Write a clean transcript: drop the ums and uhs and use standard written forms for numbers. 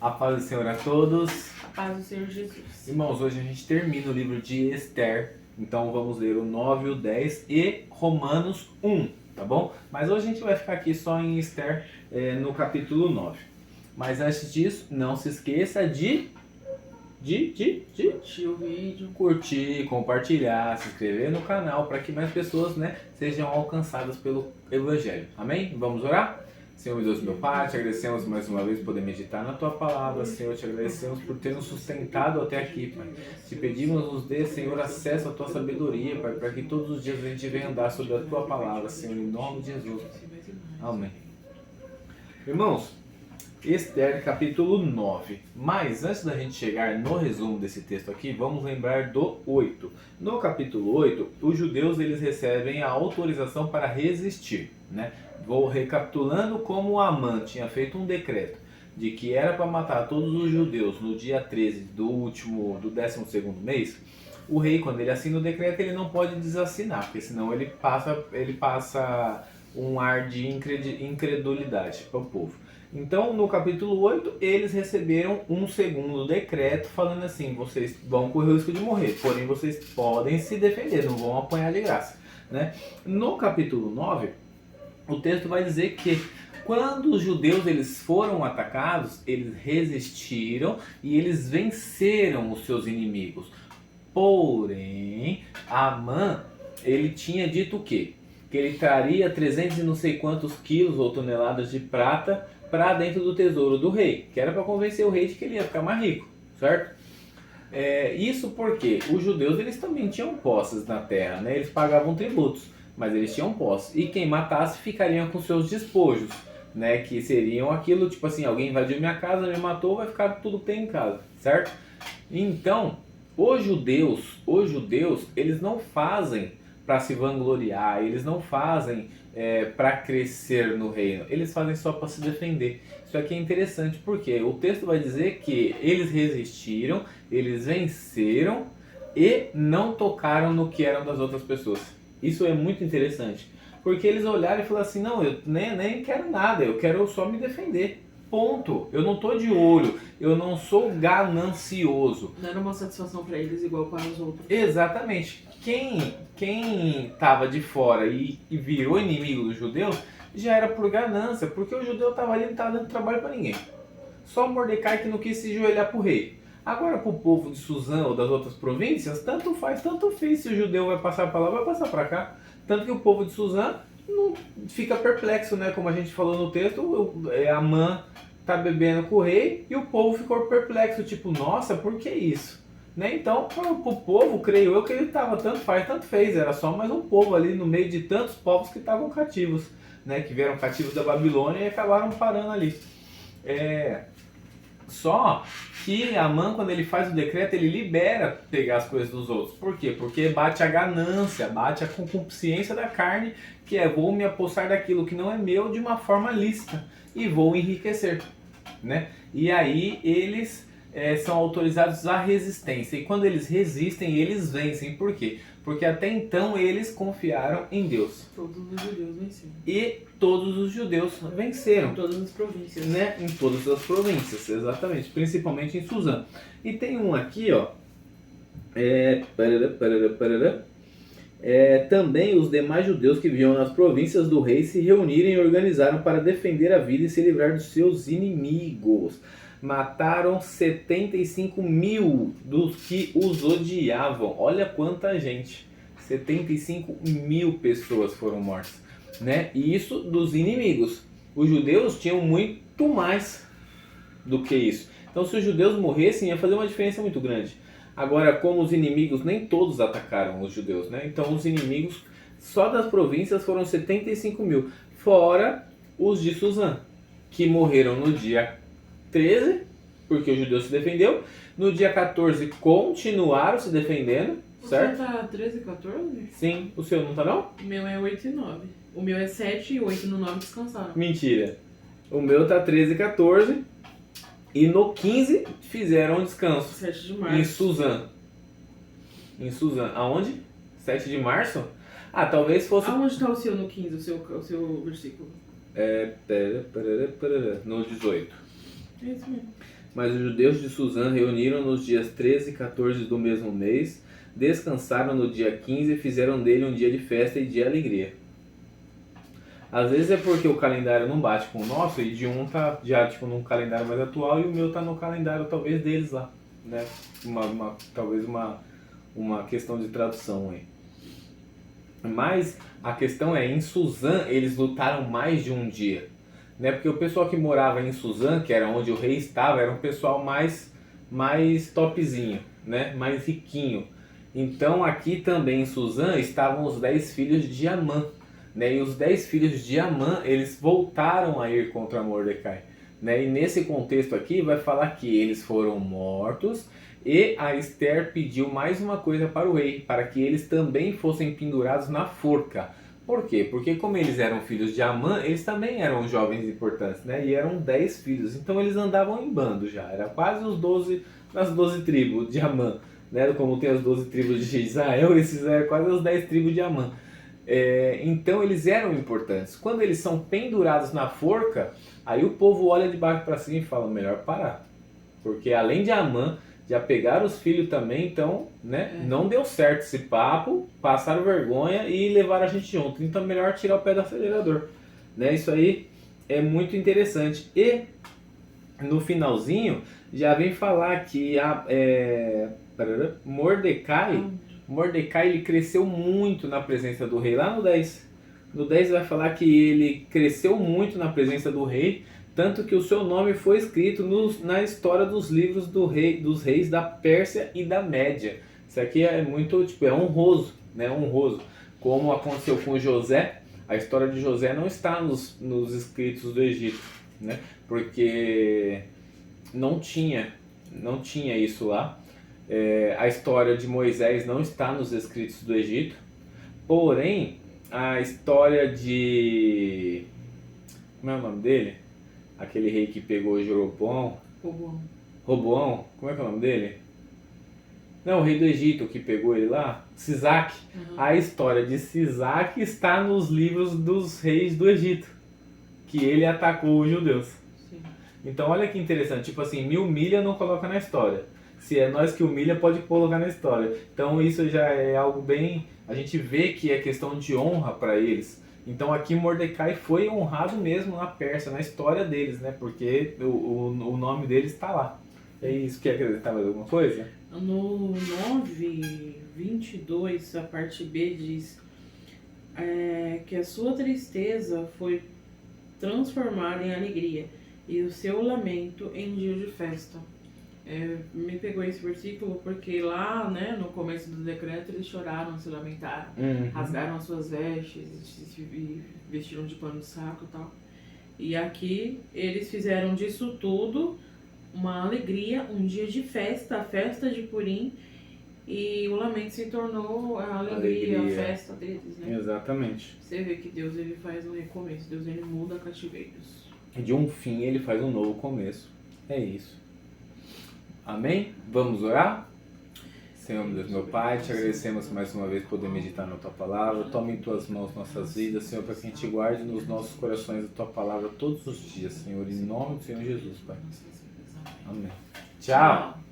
A paz do Senhor a todos. A paz do Senhor Jesus. Irmãos, hoje a gente termina o livro de Esther. Então vamos ler o 9, o 10 e Romanos 1, tá bom? Mas hoje a gente vai ficar aqui só em Esther no capítulo 9. Mas antes disso, não se esqueça de Curtir o vídeo. curtir, compartilhar, se inscrever no canal para que mais pessoas, sejam alcançadas pelo Evangelho. Amém? Vamos orar? Senhor Deus, meu Pai, te agradecemos mais uma vez por poder meditar na Tua Palavra. Senhor, te agradecemos por ter nos sustentado até aqui, Pai. Te pedimos, nos dê, Senhor, acesso à Tua sabedoria, Pai, para que todos os dias a gente venha andar sobre a Tua Palavra, Senhor, em nome de Jesus. Amém. Irmãos, Esther, capítulo 9. Mas antes da gente chegar no resumo desse texto aqui, vamos lembrar do 8. No capítulo 8, os judeus eles recebem a autorização para resistir, Vou recapitulando como Amã tinha feito um decreto de que era para matar todos os judeus no dia 13 do 12º mês. O rei, quando ele assina o decreto, ele não pode desassinar, porque senão ele passa um ar de incredulidade para o povo. Então, no capítulo 8, eles receberam um segundo decreto falando assim: vocês vão correr o risco de morrer, porém vocês podem se defender, não vão apanhar de graça, No capítulo 9, o texto vai dizer que quando os judeus eles foram atacados, eles resistiram e eles venceram os seus inimigos. Porém, Amã, ele tinha dito o quê? Que ele traria 300 e não sei quantos quilos ou toneladas de prata para dentro do tesouro do rei, que era para convencer o rei de que ele ia ficar mais rico, certo? Isso porque os judeus eles também tinham posses na terra, Eles pagavam tributos, mas eles tinham posses, e quem matasse ficaria com seus despojos, que seriam aquilo, tipo assim, alguém invadiu minha casa, me matou, vai ficar tudo que tem em casa, certo? Então, os judeus, eles não fazem para se vangloriar, eles não fazem para crescer no reino, eles fazem só para se defender. Isso aqui é interessante porque o texto vai dizer que eles resistiram, eles venceram e não tocaram no que eram das outras pessoas. Isso é muito interessante, porque eles olharam e falaram assim: não, eu nem quero nada, eu quero só me defender. Ponto. Eu não estou de olho, eu não sou ganancioso. Não era uma satisfação para eles igual para os outros. Exatamente. Quem estava de fora e virou inimigo dos judeus já era por ganância, porque o judeu estava ali e não estava dando trabalho para ninguém. Só Mordecai que não quis se joelhar para o rei. Agora, para o povo de Suzã ou das outras províncias, tanto faz, tanto fez. Se o judeu vai passar para lá, vai passar para cá. Tanto que o povo de Suzã não fica perplexo, Como a gente falou no texto, Amã tá bebendo com o rei e o povo ficou perplexo, tipo, nossa, por que isso? Então, para o povo, creio eu que ele estava tanto faz, tanto fez, era só mais um povo ali no meio de tantos povos que estavam cativos, que vieram cativos da Babilônia e acabaram parando ali. Só que Amã, quando ele faz o decreto, ele libera pegar as coisas dos outros. Por quê? Porque bate a ganância, bate a concupiscência da carne, que vou me apossar daquilo que não é meu de uma forma lícita e vou enriquecer, E aí eles são autorizados à resistência. E quando eles resistem, eles vencem. Por quê? Porque até então eles confiaram em Deus. Todos os judeus venceram. E todos os judeus venceram. Em todas as províncias. Em todas as províncias, exatamente. Principalmente em Suzã. E tem um aqui, ó. Também os demais judeus que viviam nas províncias do rei se reuniram e organizaram para defender a vida e se livrar dos seus inimigos. Mataram 75 mil dos que os odiavam. Olha quanta gente. 75 mil pessoas foram mortas, E isso dos inimigos. Os judeus tinham muito mais do que isso. Então, se os judeus morressem, ia fazer uma diferença muito grande. Agora, como os inimigos, nem todos atacaram os judeus, Então, os inimigos só das províncias foram 75 mil. Fora os de Suzã, que morreram no dia 13, porque o judeu se defendeu. No dia 14, continuaram se defendendo, certo? O seu tá 13 e 14? Sim. O seu não tá, não? O meu é 8 e 9. O meu é 7 e 8, no 9 descansaram. Mentira. O meu tá 13 e 14. E no 15 fizeram um descanso. 7 de março. Em Suzã. Em Suzã. Aonde? 7 de março? Ah, talvez fosse... Aonde tá o seu no 15, o seu versículo? No 18. É isso mesmo. Mas os judeus de Suzã reuniram nos dias 13 e 14 do mesmo mês, descansaram no dia 15 e fizeram dele um dia de festa e de alegria. Às vezes é porque o calendário não bate com o nosso e de um tá já tipo num calendário mais atual e o meu tá no calendário talvez deles lá, né? Talvez uma questão de tradução aí. Mas a questão é, em Suzã eles lutaram mais de um dia, né? Porque o pessoal que morava em Suzã, que era onde o rei estava, era um pessoal mais topzinho, né? Mais riquinho. Então aqui também em Suzã estavam os 10 filhos de Amã, né? E os 10 filhos de Amã, eles voltaram a ir contra Mordecai, né? E nesse contexto aqui vai falar que eles foram mortos e a Esther pediu mais uma coisa para o rei, para que eles também fossem pendurados na forca. Por quê? Porque como eles eram filhos de Amã, eles também eram jovens importantes, né? E eram 10 filhos, então eles andavam em bando já, era quase os 12, as 12 tribos de Amã, né? Como tem as 12 tribos de Israel, esses eram quase as 10 tribos de Amã. Então eles eram importantes. Quando eles são pendurados na forca, aí o povo olha de baixo para cima e fala, melhor parar. Porque além de Amã, já pegaram os filhos também, então, né, não deu certo esse papo, passaram vergonha e levaram a gente junto. Então melhor tirar o pé do acelerador, né? Isso aí é muito interessante. E no finalzinho já vem falar que Mordecai ele cresceu muito na presença do rei. Lá no 10 vai falar que ele cresceu muito na presença do rei, tanto que o seu nome foi escrito na história dos livros dos reis da Pérsia e da Média. Isso aqui é muito, é honroso, né? Honroso. Como aconteceu com José, a história de José não está nos escritos do Egito, né? Porque não tinha isso lá. A história de Moisés não está nos escritos do Egito, porém a história de... como é o nome dele? Aquele rei que pegou Jeroboão. Roboão? Como é que é o nome dele? Não, o rei do Egito que pegou ele lá, Sisaque. A história de Sisaque está nos livros dos reis do Egito, que ele atacou os judeus. Sim. Então olha que interessante, tipo assim, me humilha não coloca na história. Se é nós que humilha, pode colocar na história. Então isso já é algo bem... a gente vê que é questão de honra para eles. Então aqui Mordecai foi honrado mesmo na Pérsia, na história deles, né? Porque o nome deles está lá. É isso. Quer acrescentar mais alguma coisa? No 9:22, a parte B diz que a sua tristeza foi transformada em alegria e o seu lamento em dia de festa. Me pegou esse versículo porque lá, né, no começo do decreto, eles choraram, se lamentaram, rasgaram as suas vestes, se vestiram de pano de saco e tal. E aqui eles fizeram disso tudo uma alegria, um dia de festa, a festa de Purim, e o lamento se tornou a alegria, a festa deles, né? Exatamente. Você vê que Deus ele faz um recomeço, Deus ele muda cativeiros. De um fim ele faz um novo começo. É isso. Amém? Vamos orar? Senhor, Deus, meu Pai, te agradecemos mais uma vez por poder meditar na Tua Palavra. Toma em Tuas mãos nossas vidas, Senhor, para que a gente guarde nos nossos corações a Tua Palavra todos os dias, Senhor, em nome do Senhor Jesus, Pai. Amém. Tchau!